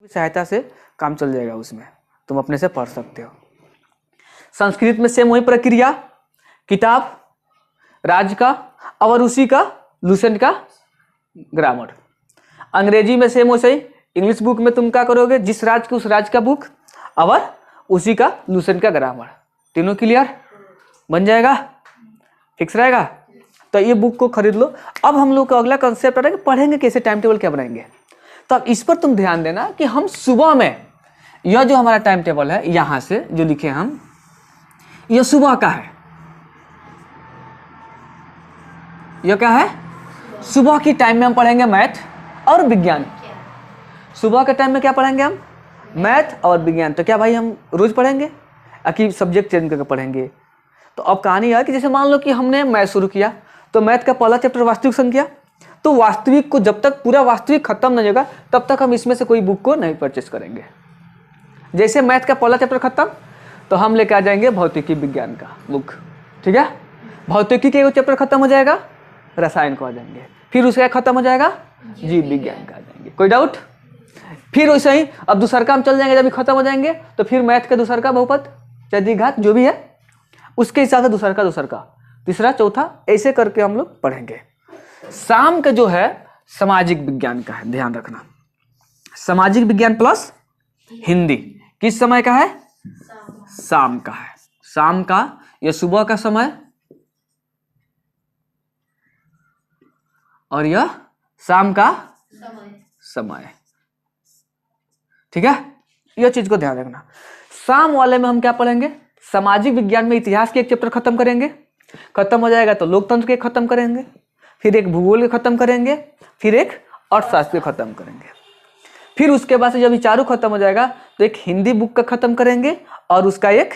सहायता से काम चल जाएगा, उसमें तुम अपने से पढ़ सकते हो। संस्कृत में सेम वही प्रक्रिया, किताब राज्य का और उसी का लूसेंट का ग्रामर। अंग्रेजी में सेम वैसे ही, इंग्लिश बुक में तुम क्या करोगे, जिस राज्य के उस राज्य का बुक और उसी का लूसेंट का ग्रामर, तीनों क्लियर बन जाएगा, फिक्स रहेगा। तो ये बुक को खरीद लो। अब हम लोग का अगला कंसेप्ट आ रहा है कि पढ़ेंगे कैसे, टाइम टेबल क्या बनाएंगे। तो अब इस पर तुम ध्यान देना कि हम सुबह में, यह जो हमारा टाइम टेबल है यहाँ से जो लिखे हम, यह सुबह का है। यह क्या है, सुबह की टाइम में हम पढ़ेंगे मैथ और विज्ञान। सुबह के टाइम में क्या पढ़ेंगे हम, मैथ और विज्ञान। तो क्या भाई हम रोज पढ़ेंगे कि सब्जेक्ट चेंज करके पढ़ेंगे। तो अब कहानी है कि जैसे मान लो कि हमने मैथ शुरू किया, तो मैथ का पहला चैप्टर वास्तविक संख्या, तो वास्तविक को जब तक पूरा वास्तविक खत्म नहीं होगा तब तक हम इसमें से कोई बुक को नहीं परचेस करेंगे। जैसे मैथ का पहला चैप्टर खत्म तो हम लेके आ जाएंगे भौतिकी विज्ञान का बुक, ठीक है। भौतिकी के एक चैप्टर खत्म हो जाएगा, रसायन को आ जाएंगे, फिर उसका खत्म हो जाएगा जीव विज्ञान का आ जाएंगे। कोई डाउट? फिर वैसे ही अब दूसर का हम चल जाएंगे, जब खत्म हो जाएंगे तो फिर मैथ का दूसर का बहुपद चाहे द्विघात जो भी है उसके हिसाब से दूसर का तीसरा चौथा ऐसे करके हम लोग पढ़ेंगे। शाम का जो है सामाजिक विज्ञान का है, ध्यान रखना, सामाजिक विज्ञान प्लस हिंदी किस समय का है, शाम का है। शाम का यह सुबह का समय और यह शाम का समय, ठीक है। यह चीज को ध्यान रखना। शाम वाले में हम क्या पढ़ेंगे, सामाजिक विज्ञान में इतिहास के एक चैप्टर खत्म करेंगे, खत्म हो जाएगा तो लोकतंत्र के खत्म करेंगे, फिर एक भूगोल के खत्म करेंगे, फिर एक अर्थशास्त्र के खत्म करेंगे। फिर उसके बाद से जब ये चारों खत्म हो जाएगा तो एक हिंदी बुक का खत्म करेंगे और उसका एक